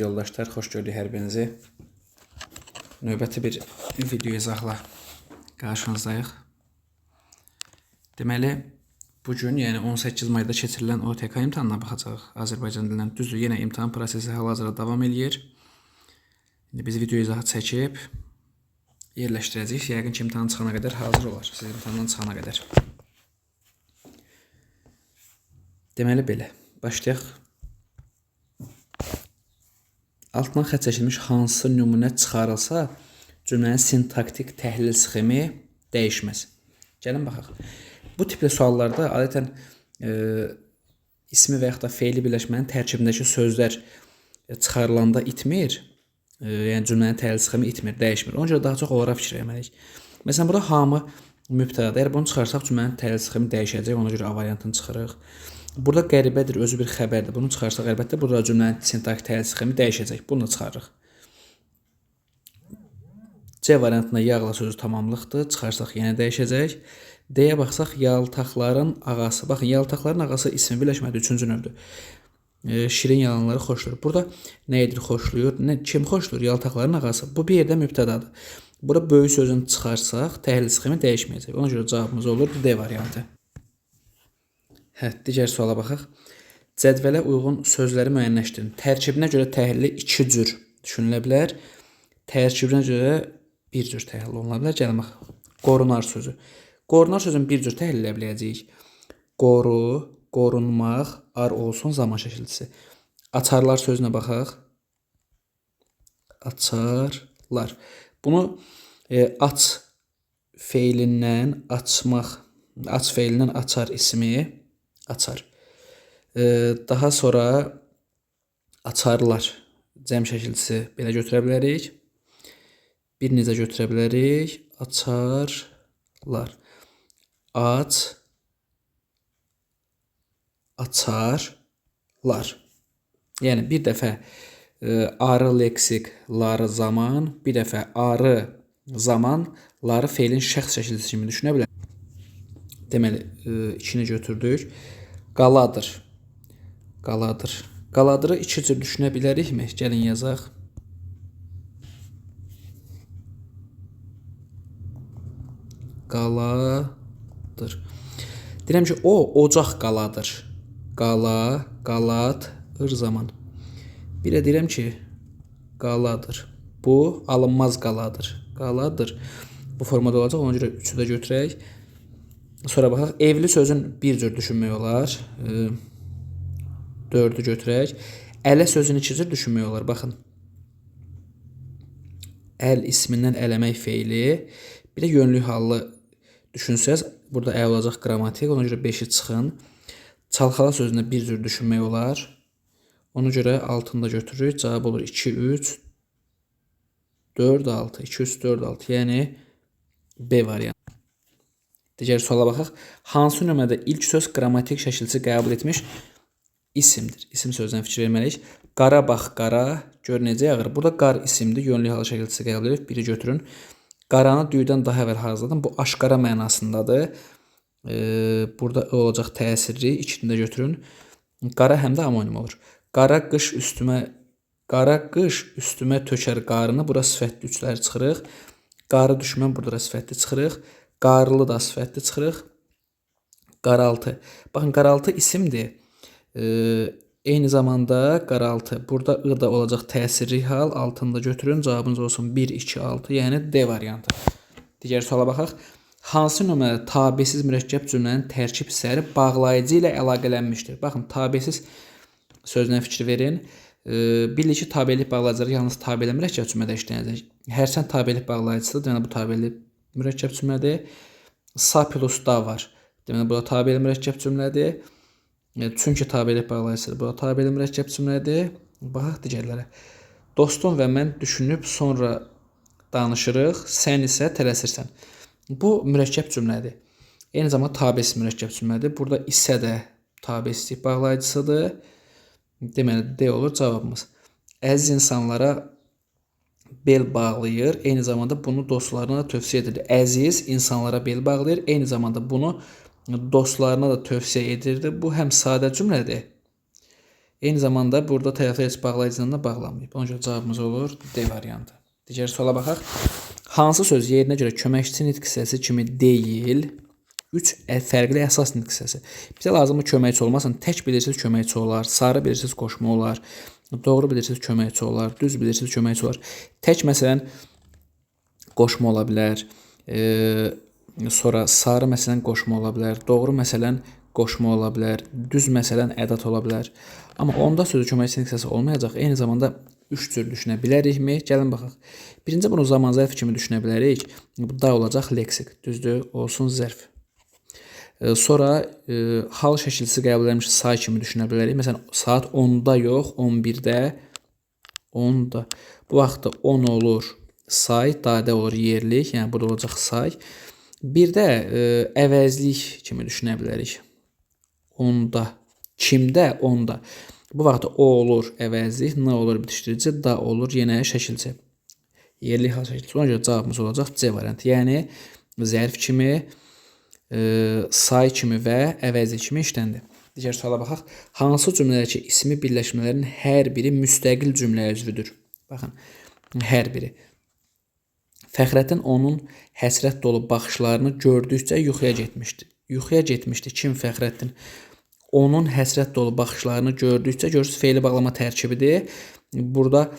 əziz yoldaşlar, xoş gördük hər birinizi. Növbəti bir video izahla qarşınızdayıq. Deməli, bugün, yəni 18 mayda keçirilən OTK imtahanına baxacağıq Azərbaycan dilindən. Düzdür, yenə imtahan prosesi hal-hazırda davam edir. İndi biz video izahı çəkib yerləşdirəcəyik. Yəqin ki, imtahan çıxana qədər hazır olar. Siz imtahandan çıxana qədər. Deməli belə, başlayaq. Altdan xətt çəkilmiş hansı nümunə çıxarılsa, cümlənin sintaktik təhlil sxemi dəyişməz. Gəlin baxaq. Bu tipli suallarda adətən ismi və yaxud da feili birləşmənin tərkibindəki sözlər çıxarılanda itmir. Yəni cümlənin təhlil sxemi itmir, dəyişmir. Ona görə daha çox onlara fikir verməliyik. Məsələn, burada hamı mübtədadır. Əgər bunu çıxarsaq, cümlənin təhlil sxemi dəyişəcək. Ona görə A variantını çıxırıq. Burada qəribədir, özü bir xəbərdir. Bunu çıxarsaq, əlbəttə, burada cümlənin sintaktik təhlil sxemi dəyişəcək. Bunu da çıxarırıq. C variantında yağla sözü tamamlıqdır. Çıxarsaq, yenə dəyişəcək. D-yə baxsaq, yaltaqların ağası. Baxın, yaltaqların ağası ismi birləşmədi, üçüncü növdür. Şirin yalanları xoşlayır. Burada nə edir, xoşlayır? Kim xoşlayır? Yaltaqların ağası. Bu bir yerdə mübtədadır. Burada böyük sözünü çıxarsaq, təhlil sxemi dəyişməyəcək. Ona görə cavabımız olur D variantı. Digər suala baxaq. Cədvələ uyğun sözləri müəyyənləşdirin. Tərkibinə görə təhlili iki cür düşünülə bilər. Tərkibinə görə bir cür təhlil oluna bilər. Gəlin baxaq. Qorunar sözü. Qorunar sözünü bir cür təhlil edə biləcəyik. Qoru, qorunmaq, ar olsun zaman şəkilçisi. Açarlar sözünə baxaq. Açarlar. Bunu aç feilindən açmaq, aç feilindən açar ismi açar. Daha sonra açarlar cəm şəkilçisi belə götürə bilərik. Bir necə götürə bilərik? Açarlar. Aç, açarlar. Yəni bir dəfə arı leksik, ları zaman, bir dəfə arı zaman, ları feilin şəxs şəkilçisi kimi düşünə bilərik. Deməli, ikini götürdük. Qaladır. Qaladır. Qaladırı iki cür düşünə bilərikmi? Gəlin yazaq. Qaladır. Deyirəm ki, o ocaq qaladır. Qala, qalad, zaman. Bir də deyirəm ki, qaladır. Bu alınmaz qaladır. Qaladır. Bu formada olacaq. Ona görə üçü də götürək. Sonra baxaq, evli sözün bir cür düşünmək olar. 4-ü götürək. Ələ sözünü iki cür düşünmək olar. Baxın. Əl ismindən eləmək feili. Bir də yönlü hallı düşünsəz, burada əl olacaq qrammatik. Ona görə 5-i çıxın. Çalxala sözünü bir cür düşünmək olar. Ona görə altını da götürürük. Cavab olur 2, 3, 4, 6. 2, 3, 4, 6. Yəni B variantı. Digər suala baxaq. Hansı nömrədə ilk söz qrammatik şəkilçi qəbul etmiş isimdir? İsim sözdən fikir verməliyik. Qarabağ, qara, gör necə yağır. Burada qar isimdir, yönlü halı şəkilçisi qəbul edib. Biri götürün. Qaranı düyüdən daha əvvəl hazırladım. Bu aşqara mənasındadır. Burada olacaq təsirli. İkini də götürün. Qara həm də amonim olur. Qara qış üstümə tökər qarını. Bura sifətli üçləri çıxırıq. Qarı düşmən burada sifətli çıxırıq. Qarlı da sifətli çıxırıq. Qaraltı. Baxın, qaraltı isimdir. Eyni zamanda qaraltı. Burada ı da olacaq təsirli hal. Altını da götürün. Cavabınız olsun 1, 2, 6. Yəni D variantı. Digər suala baxaq. Hansı nömrədə tabesiz mürəkkəb cümlənin tərkib hissələri bağlayıcı ilə əlaqələnmişdir? Baxın, tabesiz sözünə fikir verin. Bilir ki, tabelik bağlayıcıları yalnız tabelə mürəkkəb cümlədə işlənəcək. Hərçənd tabelik bağlayıcısıdır. Deməli, bu tabelik mürəkkəb cümlədir. Sa plus da var. Deməli, bu da tabeli mürəkkəb cümlədir. Çünki tabelik bağlayıcısıdır. Bu da tabeli mürəkkəb cümlədir. Baxaq digərlərə. Dostum və mən düşünüb sonra danışırıq. Sən isə tələsirsən. Bu mürəkkəb cümlədir. Eyni zamanda tabesiz mürəkkəb cümlədir. Burada isə də tabesizlik bağlayıcısıdır. Deməli, D olur cavabımız. Əziz insanlara bel bağlayır. Eyni zamanda bunu dostlarına da tövsiyə edirdi. Əziz insanlara bel bağlayır. Eyni zamanda bunu dostlarına da tövsiyə edirdi. Bu həm sadə cümlədir. Eyni zamanda burada tərəflər heç bağlayıcıdan da bağlanmayıb. Ona görə cavabımız olur D variantı. Digər suala baxaq. Hansı söz yerinə görə köməkçi nitq hissəsi kimi deyil? 3 fərqli əsas nitq hissəsi. Bizə lazımdır köməkçi olmasın. Tək bilirsiniz köməkçi olar, sarı bilirsiniz qoşma olar, doğru bilirsiniz köməkçi olar, düz bilirsiniz köməkçi olar. Tək məsələn qoşma ola bilər. Sonra sarı məsələn qoşma ola bilər, doğru məsələn qoşma ola bilər, düz məsələn ədat ola bilər. Amma onda sözü köməkçi nitq hissəsi olmayacaq. Eyni zamanda 3 cür düşünə bilərikmi? Gəlin baxaq. Birinci bunu zaman zərf kimi düşünə bilərik. Bu da olacaq leksik. Düzdür? Olsun zərf. Sonra hal şəkilsi qəbul edilmiş say kimi düşünə bilərik. Məsələn, saat 10-da yox, 11-də, 10-da. Bu vaxtda 10 olur say, dadə olur yerlik, yəni burada olacaq say. Bir də əvəzlik kimi düşünə bilərik. 10-da, kimdə, 10-da. Bu vaxtda o olur əvəzlik, n olur bitişdirici, da olur yenə şəkilçi. Yerlik hal şəkilçi. Ona görə cavabımız olacaq C variantı. Yəni zərf kimi, say kimi və əvəzlik kimi işləndir. Digər suala baxaq. Hansı cümlədəki ismi birləşmələrin hər biri müstəqil cümləyə üzvüdür? Baxın, hər biri. Fəxrəddin onun həsrət dolu baxışlarını gördükcə yuxuya getmişdi. Yuxuya getmişdi. Kim Fəxrəddin? Onun həsrət dolu baxışlarını gördükcə, görürsünüz, feili bağlama tərkibidir. Burada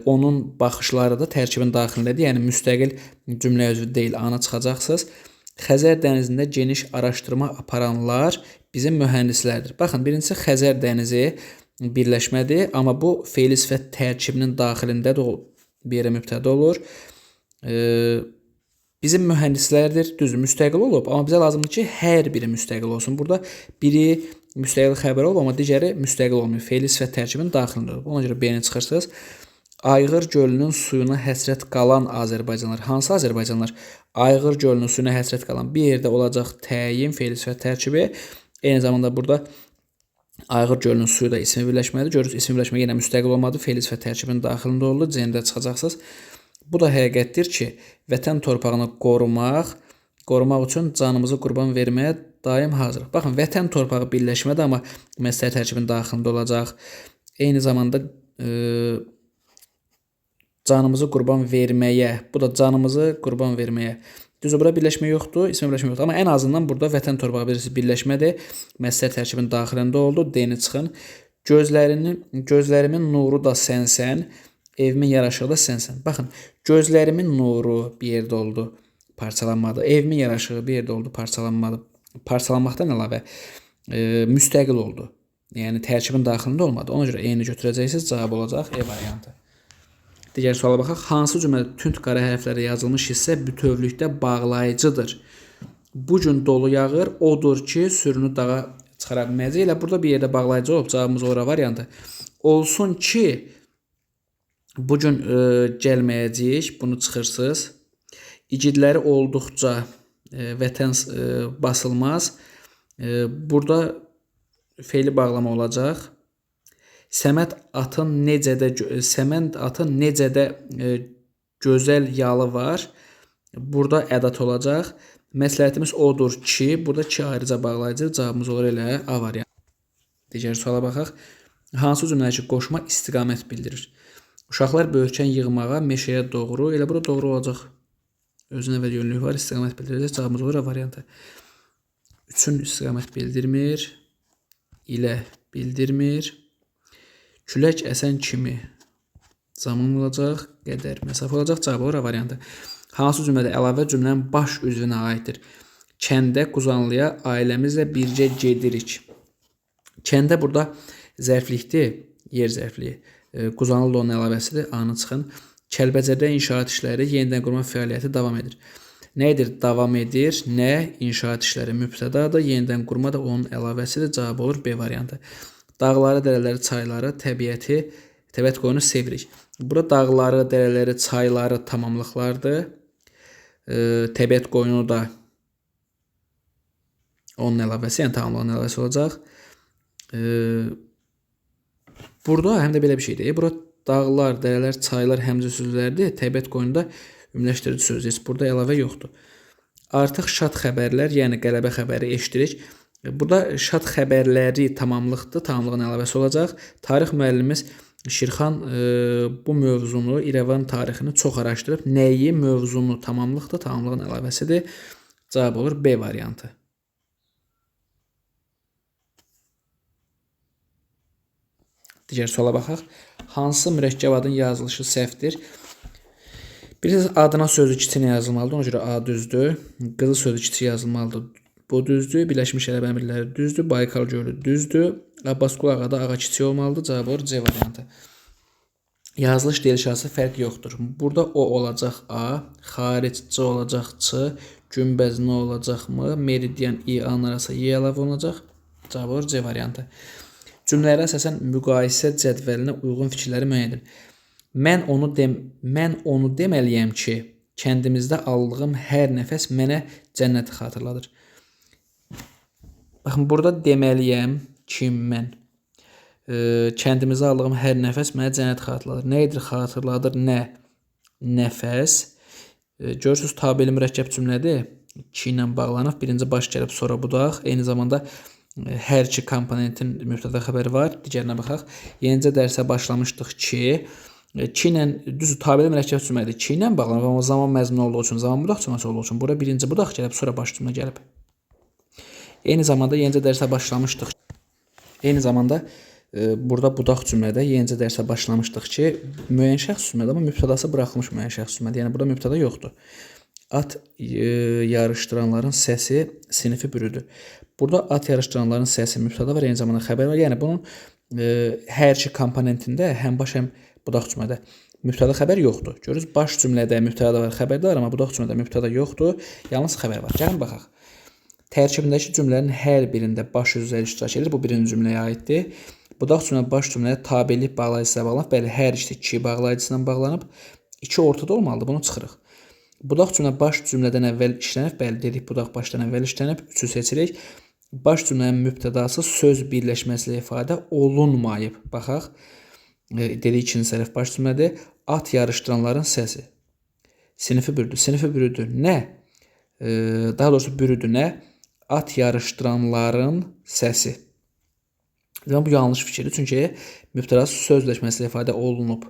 onun baxışları da tərkibin daxilindədir. Yəni müstəqil cümlə üzvü deyil, ana çıxacaqsınız. Xəzər dənizində geniş araşdırma aparanlar bizim mühəndislərdir. Baxın, birincisi Xəzər dənizi birləşmədir, amma bu feili sifət tərkibinin daxilində də bir yerə mübtəda olur. Bizim mühəndislərdir, düzdür, müstəqil olub, amma bizə lazımdır ki, hər biri müstəqil olsun. Burada biri müstəqil xəbər olub, amma digəri müstəqil olmuyor. Feili sifət tərkibinin daxilində olub. Ona görə B-ni çıxırsınız. Ayğır gölünün suyuna həsrət qalan Azərbaycanlılar. Hansı Azərbaycanlılar? Ayğır gölünün suyuna həsrət qalan bir yerdə olacaq təyin, feili sifət tərkibi. Eyni zamanda burada Ayğır gölünün suyu da ismi birləşməlidir. Görürsünüz, ismi birləşmə yenə müstəqil olmadı. Feili sifət tərkibinin daxilində oldu. C-də çıxacaqsınız. Bu da həqiqətdir ki, vətən torpağını qorumaq üçün canımızı qurban verməyə daim hazırıq. Baxın, vətən torpağı birləşmədir, amma məsləhət tərkibinin daxilində olacaq. Eyni zamanda canımızı qurban verməyə, bu da canımızı qurban verməyə. Düzdür, burada birləşmə yoxdur, ismi birləşmə yoxdur. Amma ən azından burada vətən torpağı birləşmədir. Məsləhət tərkibinin daxilində oldu. D-ni çıxın. Gözlərimin nuru da sənsən. Evimin yaraşığı da sənsən. Baxın, gözlərimin nuru bir yerdə oldu, parçalanmadı. Evimin yaraşığı bir yerdə oldu, parçalanmadı. Parçalanmaqdan əlavə müstəqil oldu. Yəni tərkibin daxilində olmadı. Ona görə E-ni götürəcəksiniz, cavab olacaq E variantı. Digər suala baxaq. Hansı cümlədə tünd qara hərflərlə yazılmış hissə bütövlükdə bağlayıcıdır? Bu gün dolu yağır, odur ki, sürünü dağa çıxara bilməyəcək. Elə burada bir yerdə bağlayıcı olub, cavabımız ora variantı. Olsun ki, bugün gəlməyəcəyik, bunu çıxırsınız. İgidləri olduqca vətən basılmaz. Burada feili bağlama olacaq. Səməd atın necə də gözəl yalı var. Burada ədat olacaq. Məsləhətimiz odur ki, burada ki ayrıca bağlayıcı, cavabımız olur elə A variantı. Digər suala baxaq. Hansı cümlədəki qoşma istiqamət bildirir? Uşaqlar böyürkən yığmağa meşəyə doğru. Elə burada doğru olacaq. Özünə və yönlülük var. İstiqamət bildirəcək. Cavabımız olur A variantı. 3-ün istiqamət bildirmir. İlə bildirmir. Külək əsən kimi zaman olacaq. Qədər məsafə olacaq. Cavab olur A variantı. Hansı cümlədə əlavə cümlənin baş üzvünə aiddir? Kəndə, Quzanlıya ailəmizlə bircə gedirik. Kəndə burada zərflikdir. Yer zərfliyi. Quzanlı onun əlavəsidir. A-nı çıxın. Kəlbəcərdə inşaat işləri, yenidən qurma fəaliyyəti davam edir. Nə edir? Davam edir. Nə? İnşaat işləri mübtədadır. Yenidən qurma da onun əlavəsidir. Cavab olur B variantı. Dağları, dərələri, çayları, təbiət qoyunu sevirik. Burada dağları, dərələri, çayları tamamlıqlardır. Təbiət qoyunu da onun əlavəsi, yəni tamamlığın əlavəsi olacaq. Burada həm də belə bir şeydir. Burada dağlar, dərələr, çaylar həmzə sözlərdir. Təbiət qoyunda ümumiləşdirici söz. Burada əlavə yoxdur. Artıq şad xəbərlər, yəni qələbə xəbəri eşidirik. Burada şad xəbərləri tamamlıqdır, tamamlığın əlavəsi olacaq. Tarix müəllimimiz Şirxan bu mövzunu, İrəvan tarixini çox araşdırıb. Nəyi, mövzunu tamamlıqdır, tamamlığın əlavəsidir. Cavab olur B variantı. Digər suala baxaq. Hansı mürəkkəb adın yazılışı səhvdir? Bilirsiniz, adına sözü kiçik yazılmalıdır, ona görə A düzdür. Qızıl sözü kiçik yazılmalıdır, bu düzdür. Birləşmiş Ərəb Əmirlikləri düzdür. Baykal gölü düzdür. Abbasqulu Ağada ağa kiçik olmalıdır. Cavab olur C variantı. Yazılış deyiliş arası fərq yoxdur. Burada o olacaq A, xaric C olacaq Ç, günbəz nə olacaqmı? Meridian I, A-nın arasında Y əlavə olunacaq. Cavab olur C variantı. Cümlələrə əsasən müqayisə cədvəlinə uyğun fikirləri müəyyən edin. Mən onu deməliyəm ki, kəndimizdə aldığım hər nəfəs mənə cənnəti xatırladır. Baxın, burada deməliyəm ki, mən kəndimizdə aldığım hər nəfəs mənə cənnəti xatırladır. Nə edir? Xatırladır. Nə? Nəfəs. Görürsünüz, tabeli mürəkkəb cümlədir. Ki ilə bağlanıb. Birinci baş gəlib, sonra budaq. Eyni zamanda hər iki komponentin mübtəda xəbəri var. Digərinə baxaq. Yenicə dərsə başlamışdıq ki, ilə düz tabeli mürəkkəb cümlədir. Ki ilə bağlanıb, amma zaman məzmunu olduğu üçün, zaman budaq cümləsi olduğu üçün bura birinci budaq gəlib, sonra baş cümlə gəlib. Eyni zamanda yenicə dərsə başlamışdıq. Eyni zamanda burada budaq cümlədə yenicə dərsə başlamışdıq ki, müəyyən şəxs cümlədir, amma mübtədası buraxılmış müəyyən şəxs cümlədir. Yəni burada mübtəda yoxdur. At yarışdıranların səsi sinifi bürüdü. Burada at yarışdıranların səsi mübtəda var, eyni zamanda xəbər var. Yəni bunun hər iki komponentində həm baş həm budaq cümlədə mübtəda xəbər yoxdur. Görürsüz, baş cümlədə mübtəda var, xəbər də var, amma budaq cümlədə mübtəda yoxdur, yalnız xəbər var. Gəlin baxaq. Tərkibindəki cümlələrin hər birində baş sözləri iştirak edir. Bu birinci cümləyə aiddir. Budaq cümlə baş cümləyə tabelik bağlayıcısına bağlanıb. Bəli, hər ikisi iki bağlayıcısına bağlanıb. İki ortada olmalıdır. Bunu çıxırıq. Budaq cümlə baş cümlədən əvvəl işlənib. Bəli, dedik, budaq başdan əvvəl işlənib. Üçü seçirik. Baş cümlənin mübtədası söz birləşməsi ilə ifadə olunmayıb. Baxaq. Dedik, ikinci sərif baş cümlədir. At yarışdıranların səsi. Sinifi bürüdü. Sinifi bürüdü nə? Daha doğrusu bürüdü nə? At yarışdıranların səsi. Bu yanlış fikirdir. Çünki mübtədası sözləşməsi ilə ifadə olunub.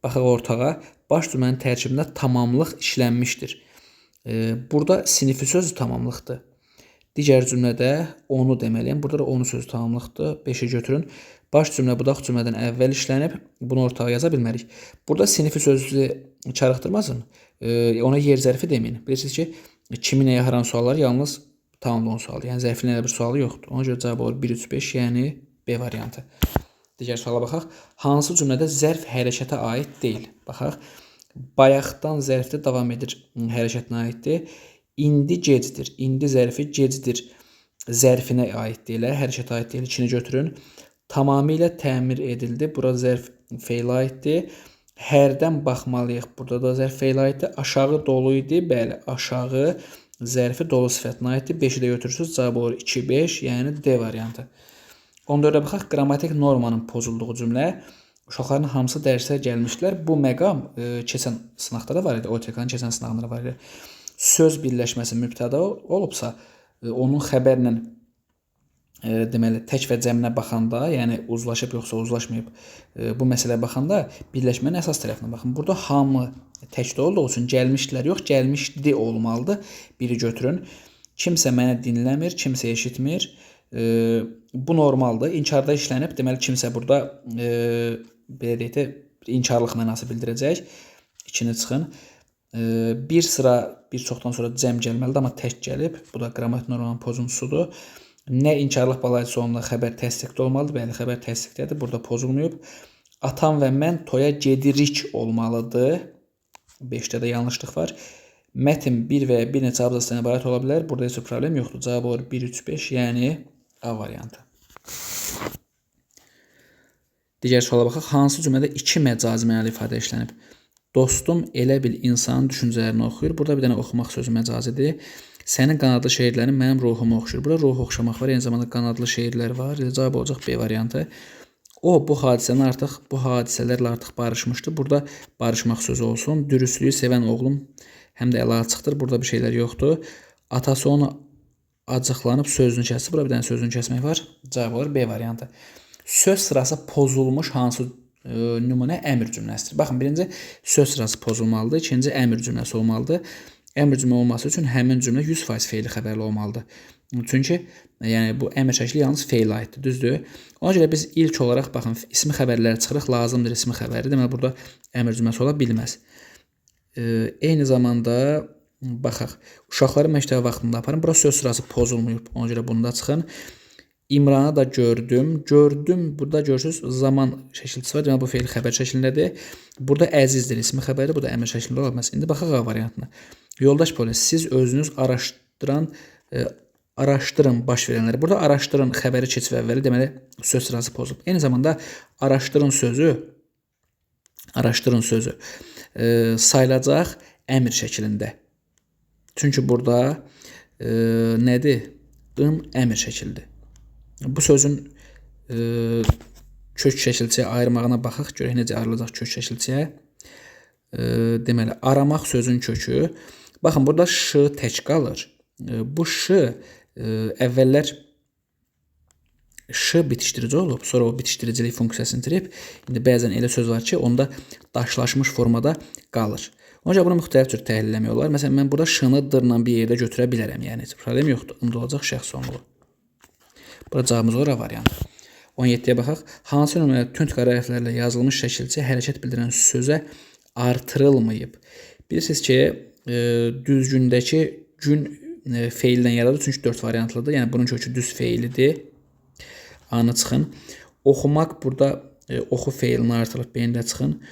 Baxaq ortağa. Baş cümlənin tərkibində tamamlıq işlənmişdir. Burada sinifi sözü tamamlıqdır. Digər cümlədə onu deməliyəm. Burada da onu sözü tamamlıqdır. 5-i götürün. Baş cümlə budaq cümlədən əvvəl işlənib. Bunu ortağa yaza bilmərik. Burada sinifi sözü çarıxdırmasın. Ona yer zərfi deməyin. Bilirsiniz ki, kimin nəyə haran sualları yalnız tamamlanan sualı. Yəni zərfin elə bir sualı yoxdur. Ona görə cavab olur 1, 3, 5, yəni B variantı. Digər suala baxaq. Hansı cümlədə zərf hərəkətə aid deyil? Baxaq. Bayaqdan zərfdə davam edir hərəkətinə aiddir. İndi gecdir. İndi zərfi gecdir. Zərfinə aid deyil. Hərəkətə aid deyil. İkini götürün. Tamamilə təmir edildi. Bura zərf feylə aiddir. Hərdən baxmalıyıq. Burada da zərf feylə aiddir. Aşağı dolu idi. Bəli, aşağı zərfi dolu sifətinə aiddir. 5-i də götürürsünüz. Cavab olur 2, 5, yəni D variantı. 14-ə baxaq. Qrammatik normanın pozulduğu cümlə. Uşaqların hamısı dərsə gəlmişdilər. Bu məqam keçən sınaqda da var idi. OTK-nın keçən sınağında da var idi. Söz birləşməsi mübtəda olubsa, onun xəbərlə deməli tək və cəminə baxanda, yəni uzlaşıb yoxsa uzlaşmayıb bu məsələyə baxanda birləşmənin əsas tərəfinə baxın. Burada hamı təkdə olduğu üçün gəlmişdilər yox, gəlmişdi olmalıdır. Biri götürün. Kimsə mənə dinləmir, kimsə eşitmir. Bu normaldır. İnkarda işlənib, deməli kimsə burada belə deyək də inkarlıq mənası bildirəcək. İkini çıxın. Bir sıra bir çoxdan sonra cəm gəlməlidir, amma tək gəlib. Bu da qrammatik normanın pozuntusudur. Nə inkarlıq bağlayıcısı olmalı, xəbər təsdiqdə olmalıdır. Bəli, xəbər təsdiqdədir. Burada pozulmayıb. Atam və mən toya gedirik olmalıdır. 5-də də yanlışlıq var. Mətn bir və ya bir neçə abzasdan ibarət ola bilər. Burada heç bir problem yoxdur. Cavab olur 1, 3, 5, yəni A variantı. Digər suala baxaq. Hansı cümlədə iki məcazi mənalı ifadə işlənib? Dostum elə bil insanın düşüncələrini oxuyur. Burada bir dənə oxumaq sözü məcazidir. Sənin qanadlı şeirlərin mənim ruhumu oxşuyur. Burada ruhu oxşamaq var, eyni zamanda qanadlı şeirlər var. Cavab olacaq B variantı. O bu hadisələrlə artıq barışmışdı. Burada barışmaq sözü olsun. Dürüstlüyü sevən oğlum həm də əla açıqdır. Burada bir şeylər yoxdur. Atası onu acıqlanıb sözünü kəsdi. Burada bir dənə sözünü kəsmək var. Cavab olur B variantı. Söz sırası pozulmuş hansı nümunə əmr cümləsidir? Baxın, birinci söz sırası pozulmalıdır, ikinci əmr cümləsi olmalıdır. Əmr cümlə olması üçün həmin cümlə 100% feili xəbərli olmalıdır. Çünki yəni bu əmr şəkli yalnız feilə aiddir, düzdür? Ona görə biz ilk olaraq baxın ismi xəbərləri çıxırıq, lazımdır ismi xəbəri. Deməli burada əmr cümləsi ola bilməz. Eyni zamanda baxaq, uşaqları məktəbə vaxtında aparın. Bura söz sırası pozulmayıb. Ona görə bunda çıxın. İmranı da gördüm. Gördüm. Burada görürsüz zaman şəkilçisi var. Deməli bu feil xəbər şəklindədir. Burada əzizdir ismi xəbəri, bu da əmr şəklində ola bilməz. İndi baxaq A variantına. Yoldaş polis, siz özünüz araşdırın baş verənləri. Burada araşdırın xəbəri keçib əvvəli, deməli söz sırası pozulub. Eyni zamanda araşdırın sözü sayılacaq əmr şəklində. Çünki burada nədir? Əmr şəkildir. Bu sözün kök şəkilçiyə ayırmağına baxaq. Görək necə ayrılacaq kök şəkilçiyə. Deməli, aramaq sözün kökü. Baxın, burada ş tək qalır. Bu ş əvvəllər ş bitişdirici olub, sonra o bitişdiricilik funksiyasını itirib. İndi bəzən elə söz var ki, onda daşlaşmış formada qalır. Ona görə bunu müxtəlif cür təhlil etmək olar. Məsələn, mən burada ş-nı d-la bir yerdə götürə bilərəm. Yəni, heç problem yoxdur. Onda olacaq şəxs sonluğu. Burada cavabımız olur A variantı. 17-yə baxaq. Hansı nömrədə tünd qara hərflərlə yazılmış şəkilçi hərəkət bildirən sözə artırılmayıb? Bilirsiniz ki, düzgündəki gün feildən yaradır. Çünki 4 variantlıdır. Yəni, bunun kökü düz feilidir. A-nı çıxın. Oxumaq burada oxu feilini artırılıb B-də çıxın.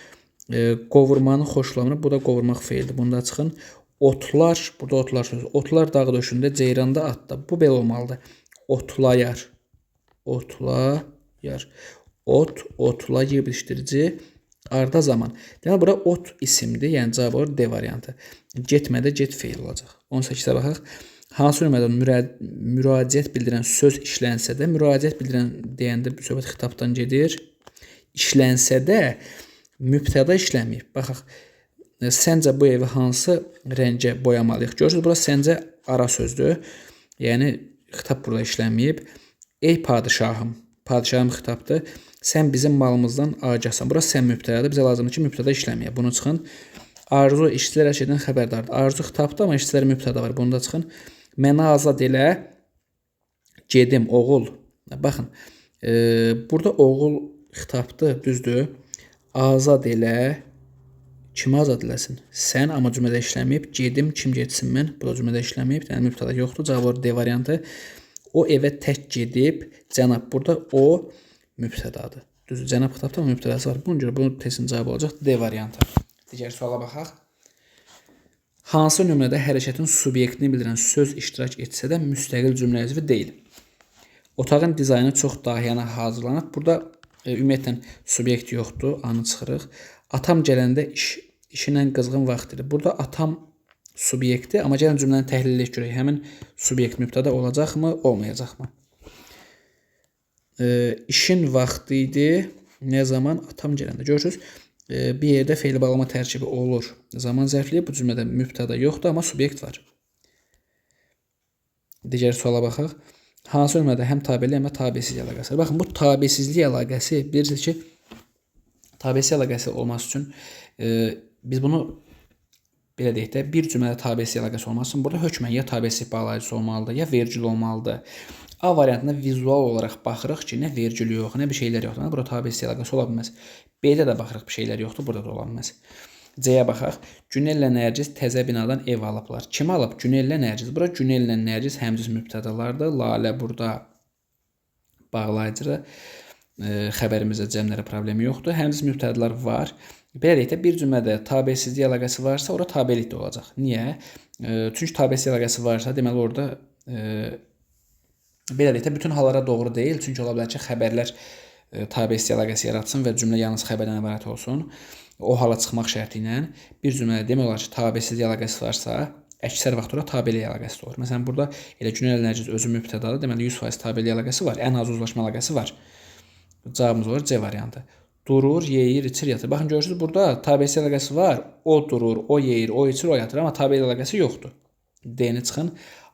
Qovurmanı xoşlamır. Bu da qovurmaq feildir. Bunda çıxın. Otlar, burada otlar sözü. Otlar dağ döşündə, ceyranda atda. Bu belə olmalıdır. Otlayar. Otlayar. Otlayır bitişdirici. Arda zaman. Deməli, bura ot isimdir. Yəni, cavab olur D variantı. Getmədə get feil olacaq. 18-ə baxaq. Hansı nömrədə müraciət bildirən söz işlənsə də, müraciət bildirən deyəndə söhbət xitabdan gedir. İşlənsə də mübtəda işləməyib. Baxaq, səncə bu evi hansı rəngə boyamalıyıq? Görürsünüz, bura səncə ara sözdür. Yəni, xitab burada işlənməyib. Ey padişahım, padişahım xitabdır. Sən bizim malımızdan agahsan. Bura sən mübtədadır. Bizə lazımdır ki, mübtəda işləməyib. Bunu çıxın. Arzu işçilər hər şeydən xəbərdardır. Arzu xitabdır, amma işçilərə mübtəda var. Bunu da çıxın. Mənə azad elə, gedim, oğul. Baxın, burada oğul xitabdır, düzdür. Azad elə, kimi azad eləsin? Sən, amma cümlədə işləməyib. Gedim, kim getsin mən? Bu da cümlədə işləməyib. Yəni, mübtəda yoxdur. Cavab olur D variantı. O evə tək gedib, cənab, burada o mübtədadır. Düzdür, cənab xitabdır, amma mübtədası var. Buna görə bunun testin cavabı olacaq D variantı. Digər suala baxaq. Hansı nömrədə hərəkətin subyektini bildirən söz iştirak etsə də müstəqil cümlə üzvü deyil? Otağın dizaynı çox dahiyana hazırlanıb. Burada ümumiyyətlə subyekt yoxdur. A-nı çıxırıq. Atam gələndə işinə qızğın vaxtdır. Burada atam subyekti, amma gəlin cümləni təhlil edək görək. Həmin subyekt mübtəda olacaqmı, olmayacaqmı? İşin vaxtı idi. Nə zaman? Atam gələndə. Görürsünüz, bir yerdə feil bağlama tərkibi olur. Zaman zərfliyi bu cümlədə mübtəda yoxdur, amma subyekt var. Digər suala baxaq. Hansı nömrədə həm tabeli, həm də tabesizlik əlaqəsi var? Baxın, bu tabesizlik əlaqəsi, bilirsiniz ki, tabesizlik əlaqəsi olması üçün biz bunu belə deyək də, bir cümlədə tabesizlik əlaqəsi olması üçün burada hökmən ya tabesizlik bağlayıcısı olmalıdır, ya vergül olmalıdır. A variantında vizual olaraq baxırıq ki, nə vergül yox, nə bir şeylər yoxdur. Burada tabesizlik əlaqəsi ola bilməz. B-də də baxırıq, bir şeylər yoxdur, burada da ola bilməz. C-yə baxaq. Günellə Nərgiz təzə binadan ev alıblar. Kim alıb? Günellə Nərgiz. Bura Günellə Nərgiz həmciz mübtədalardır. Lalə burada bağlayıcıdır. Xəbərimizdə cəmlərə problemi yoxdur. Həmciz mübtədalar var. Belə deyək də, bir cümlədə tabesizlik əlaqəsi varsa, orada tabelik də olacaq. Niyə? Çünki tabesizlik əlaqəsi varsa, deməli orada belə deyək də, bütün hallara doğru deyil. Çünki ola bilər ki, xəbərlər tabesizlik əlaqəsi yaratsın və cümlə yalnız xəbərdən ibarət olsun. O hala çıxmaq şərti ilə bir cümlədə demək olar ki, tabesizlik əlaqəsi varsa, əksər vaxt orada tabelik əlaqəsi olur. Məsələn, burada elə Günel Nərgiz özü mübtədadır, deməli 100% tabelik əlaqəsi var, ən az uzlaşma əlaqəsi var. Cavabımız olur C variantı. Durur, yeyir, içir, yatır. Baxın, görürsünüz, burada tabesizlik əlaqəsi var. O durur, o yeyir, o içir, o yatır, amma tabelik əlaqəsi yoxdur. D-ni çıxın.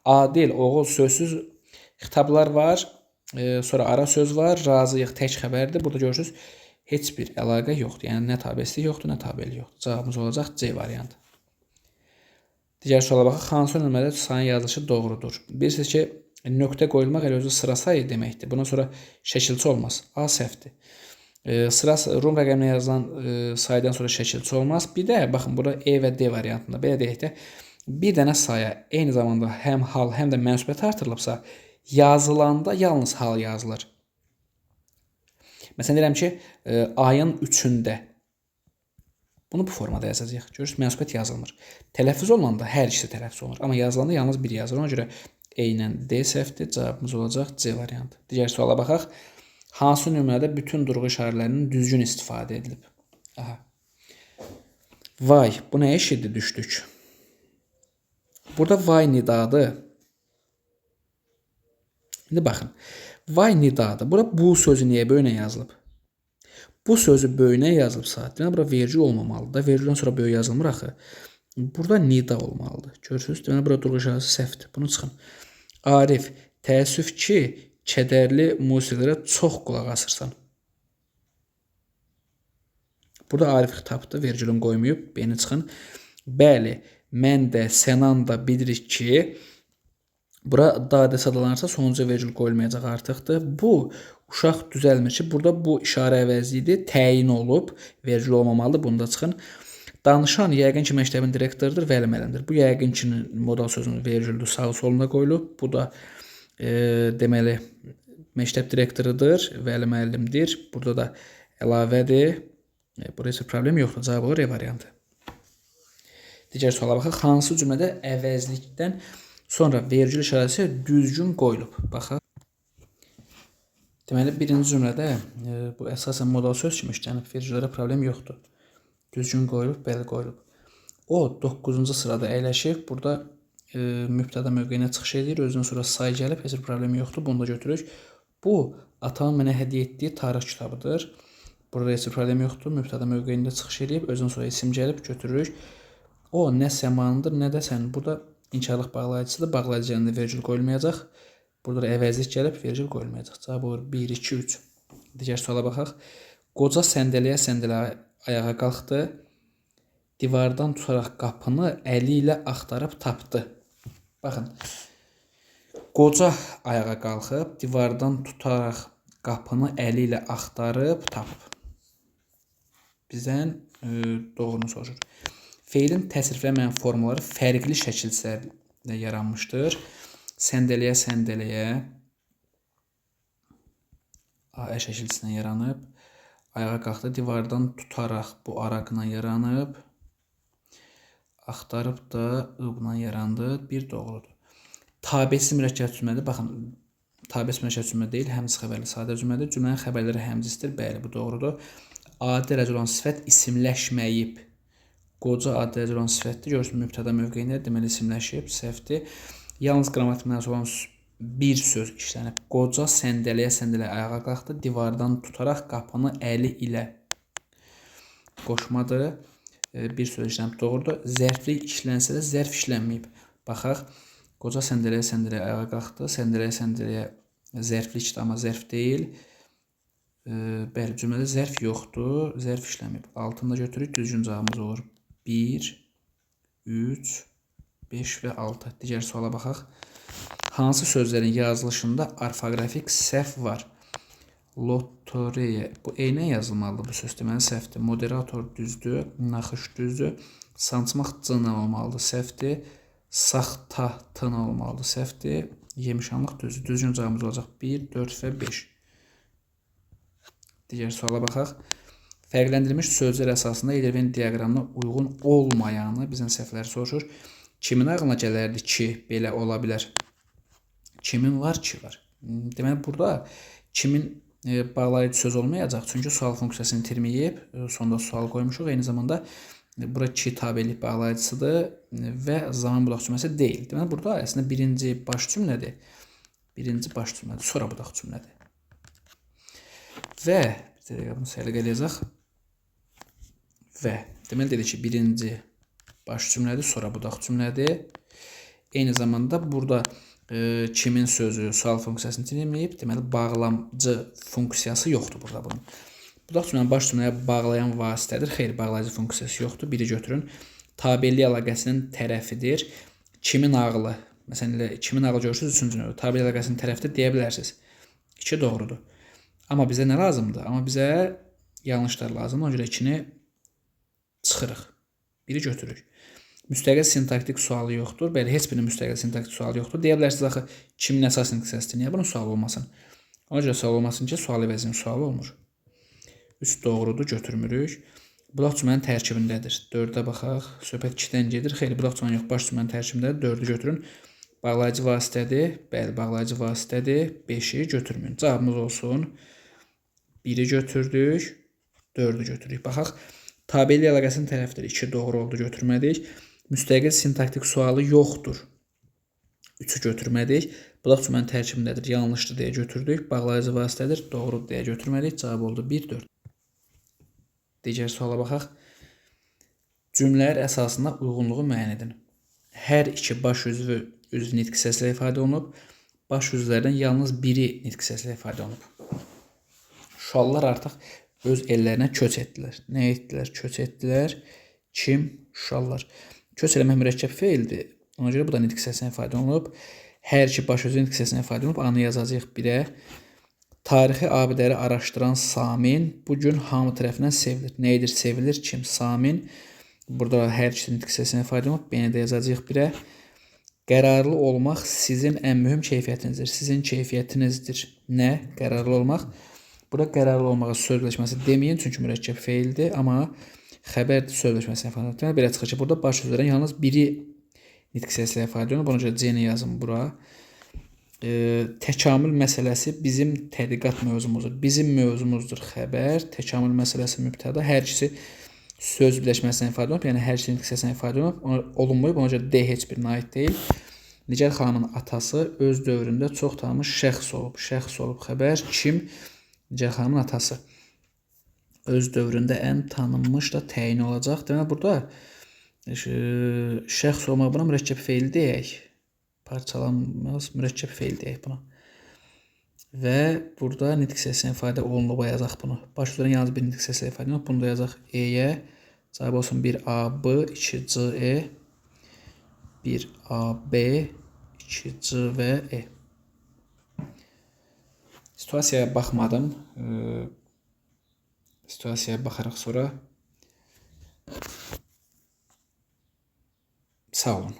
Adil, oğul sözsüz xitablar var. Sonra ara söz var. Razıyıq tək xəbərdir. Burada görürsünüz heç bir əlaqə yoxdur. Yəni nə tabeslik yoxdur, nə tabeli yoxdur. Cavabımız olacaq C variantı. Digər suala baxaq. Hansı nömrədə sayın yazılışı doğrudur? Bilirsiniz ki, nöqtə qoyulmaq elə özü sıra sayı deməkdir. Bundan sonra şəkilçi olmaz. A səhvdir. Sıra Rum rəqəminə yazılan saydan sonra şəkilçi olmaz. Bir də baxın burada E və D variantında belə deyək də bir dənə saya eyni zamanda həm hal, həm də mənsubiyyət artırılıbsa, yazılanda yalnız hal yazılır. Məsələn deyirəm ki, ayın 3-də. Bunu bu formada yazacağıq. Görürsünüz, mənsubiyyət yazılmır. Tələffüz olunanda hər ikisi tələffüz olunur. Amma yazılanda yalnız bir yazılır. Ona görə E ilə D səhvdir. Cavabımız olacaq C variantı. Digər suala baxaq. Hansı nömrədə bütün durğu işarələrinin düzgün istifadə edilib? Aha. Vay, bu nə eşitdi düşdük? Burada vay nidadır. İndi baxın. Vay nidadır. Burada bu sözü niyə böyünə yazılıb? Bu sözü böyünə yazılıbsa, demək bura vergül olmamalıdır. Vergüldən sonra böyük yazılmır axı. Burada nida olmalıdır. Görürsünüz? Demək burada durğu işarəsi səhvdir. Bunu çıxın. Arif, təəssüf ki, kədərli musiqilərə çox qulaq asırsan. Burada Arif xitabdır. Vergülün qoymayıb. Beni çıxın. Bəli, mən də, sənan da bilirik ki, bura dadə sadalanırsa sonuncu vergül qoyulmayacaq artıqdır. Bu uşaq düzəlmir ki, burada bu işarə əvəzliyidir, təyin olub, vergül olmamalıdır, bunu da çıxın. Danışan yəqin ki, məktəbin direktorudur, Vəli müəllimdir. Bu yəqin ki, modal sözünün vergüldür, sağ solunda qoyulub. Bu da deməli məktəb direktorudur, Vəli müəllimdir. Burada da əlavədir. Burada heç bir problem yoxdur. Cavab olur E variantı. Digər suala baxaq. Hansı cümlədə əvəzlikdən sonra vergül işarəsi düzgün qoyulub? Baxaq. Deməli, birinci cümlədə bu əsasən modal söz kimi işlənib, vergüllərə problem yoxdur. Düzgün qoyulub, bəli qoyulub. O 9-cu sırada əyləşib, burada mübtəda mövqeyinə çıxış edir, özünün sonra say gəlib, heç bir problem yoxdur, bunu da götürürük. Bu, atamın mənə hədiyyə etdiyi tarix kitabıdır. Burada heç bir problem yoxdur, mübtəda mövqeyində çıxış edib, özünün sonra isim gəlib, götürürük. O, nə səmandır, nə də sən. Burada inkarlıq bağlayıcısıdır, bağlayıcı yanında vergül qoyulmayacaq. Burada da əvəzlik gəlib, vergül qoyulmayacaq. Cavab olur 1, 2, 3. Digər suala baxaq. Qoca səndələyə ayağa qalxdı. Divardan tutaraq qapını əli ilə axtarıb tapdı. Baxın. Qoca ayağa qalxıb, divardan tutaraq qapını əli ilə axtarıb tapıb. Bizdən doğrunu soruşur. Feilin təsriflənməyən formaları fərqli şəkillərdə yaranmışdır. Səndələyə A şəkilçisindən yaranıb. Ayağa qalxdı, divardan tutaraq bu araqla yaranıb. Axtarıb da ıbla yarandı. Bir doğrudur. Tabesiz mürəkkəb cümlədir. Baxın, tabesiz mürəkkəb cümlə deyil, həmzə xəbərli sadə cümlədir. Cümlənin xəbərləri həmzisidir. Bəli, bu doğrudur. Adi dərəcə olan sifət isimləşməyib. Qoca adi dərəcə olan sifətdir. Görürsünüz, mübtəda mövqeyində deməli isimləşib, səhvdir. Yalnız qrammatik mənası olan bir söz işlənib. Qoca səndələyə ayağa qalxdı, divardan tutaraq qapını əli ilə. Qoşmadır. Bir söz işlənib, doğrudur. Zərflik işlənsə də zərf işlənməyib. Baxaq. Qoca səndələyə ayağa qalxdı. Səndələyə zərflikdir, amma zərf deyil. Bəli, cümlədə zərf yoxdur. Zərf işlənməyib. Altında götürürük. Düzgün cavabımız olur. 1, 3, 5 və 6. Digər suala baxaq. Hansı sözlərin yazılışında orfoqrafik səhv var? Lotereya. Bu eynə yazılmalıdır bu söz. Deməli səhvdir. Moderator düzdür. Naxış düzdür. Sancmaq cına olmalıdır. Səhvdir. Saxta tına olmalıdır. Səhvdir. Yemişanlıq düzdür. Düzgün cavabımız olacaq 1, 4 və 5. Digər suala baxaq. Fərqləndirilmiş sözlər əsasında Eylerven diaqramına uyğun olmayanı bizdən səhvləri soruşur. Kimin ağlına gələrdi ki, belə ola bilər? Kimin var ki, var. Deməli, burada kimin bağlayıcı söz olmayacaq. Çünki sual funksiyasını itirməyib, sonda sual qoymuşuq. Eyni zamanda bura ki tabelik bağlayıcısıdır və zaman budaq cümləsi deyil. Deməli, burada əslində birinci baş cümlədir. Birinci baş cümlədir, sonra budaq cümlədir. Və bunu səliqə eləyəcək. Və deməli dedi ki, birinci baş cümlədir, sonra budaq cümlədir. Eyni zamanda burada kimin sözü sual funksiyasını dinləməyib, deməli bağlamcı funksiyası yoxdur burada bunun. Bulaq cümləni baş cümləyə bağlayan vasitədir. Xeyr, bağlayıcı funksiyası yoxdur. Biri götürün. Tabellik əlaqəsinin tərəfidir. Kimin ağlı? Məsələn, kimin ağlı görürsünüz üçüncü növdə. Tabellik əlaqəsinin tərəfidir deyə bilərsiniz. 2 doğrudur. Amma bizə nə lazımdır? Amma bizə yanlışlar lazımdır. Ona görə 2-ni çıxırıq. Biri götürürük. Müstəqil sintaktik sualı yoxdur. Bəli, heç birinin müstəqil sintaktik sualı yoxdur. Deyə bilərsiniz axı kimin əsas sintaksisidir? Niyə bunun sualı olmasın? Ona görə sual olmasın ki, sual əvəzinin sualı olmur. 3 doğrudur, götürmürük. Bulaq cümlənin tərkibindədir. 4-ə baxaq. Söhbət 2-dən gedir. Xeyli, bulaq cümlənin yox, baş cümlənin tərkibindədir. 4-ü götürün. Bağlayıcı vasitədir. Bəli, bağlayıcı vasitədir. 5-i götürməyin. Cavabımız olsun. 1-i götürdük. 4-ü götürürük. Baxaq. Tabellik əlaqəsinin tərəfidir. 2 doğru oldu, götürmədik. Müstəqil sintaktik sualı yoxdur. 3-ü götürmədik. Bulaq cümlənin tərkibindədir. Yanlışdır deyə götürdük. Bağlayıcı vasitədir. Doğrudur deyə götürmədik. Cavab oldu 1-4. Digər suala baxaq. Cümlələr əsasında uyğunluğu müəyyən edin. Hər iki baş üzvü öz nitq səslə ifadə olunub. Baş üzvlərdən yalnız biri nitq səslə ifadə olunub. Şualılar artıq öz ellərinə köç etdilər. Nə etdilər? Köç etdilər. Kim? Şualılar. Köç eləmək mürəkkəb feildir. Ona görə bu da nitq səsinə ifadə olunub. Hər iki baş özü nitq səsinə ifadə olunub. Anı yazacağıq 1-ə. Tarixi abidələri araşdıran Samin bugün hamı tərəfindən sevilir. Nə edir? Sevilir. Kim? Samin. Burada hər iki nitq səsinə ifadə olunub. B-ni də yazacağıq 1-ə. Qərarlı olmaq sizin ən mühüm keyfiyyətinizdir. Sizin keyfiyyətinizdir. Nə? Qərarlı olmaq. Burada qərarlı olmağa söz birləşməsi deməyin, çünki mürəkkəb feildir, amma xəbər söz birləşməsini ifadə edir. Belə çıxır ki, burada baş sözlərdən yalnız biri nitq səslə ifadə olunur. Buna görə C-ni yazın bura. Təkamül məsələsi bizim tədqiqat mövzumuzdur. Bizim mövzumuzdur xəbər. Təkamül məsələsi mübtəda. Hər ikisi söz birləşməsindən ifadə olunub, yəni hər ikisi nitq səsindən ifadə olunmayıb. Ona görə D heç birinə aid deyil. Nigar xanımın atası öz dövründə çox tanınmış şəxs olub. Şəxs olub xəbər. Kim? Nigar xanımın atası. Öz dövründə ən tanınmış da təyin olacaq. Deməli, burada şəxs olmaq buna mürəkkəb feil deyək. Parçalanmaz mürəkkəb feil deyək buna. Və burada nitq səsinə ifadə olunub yazaq bunu. Baş sözlərin yalnız bir nitq səsinə ifadə olunub. Bunu da yazaq E-yə. Cavab olsun 1A-B, 2C-E, 1A-B, 2C və E. Situasiyaya baxmadım. Situasiyaya baxaraq sonra sağ olun.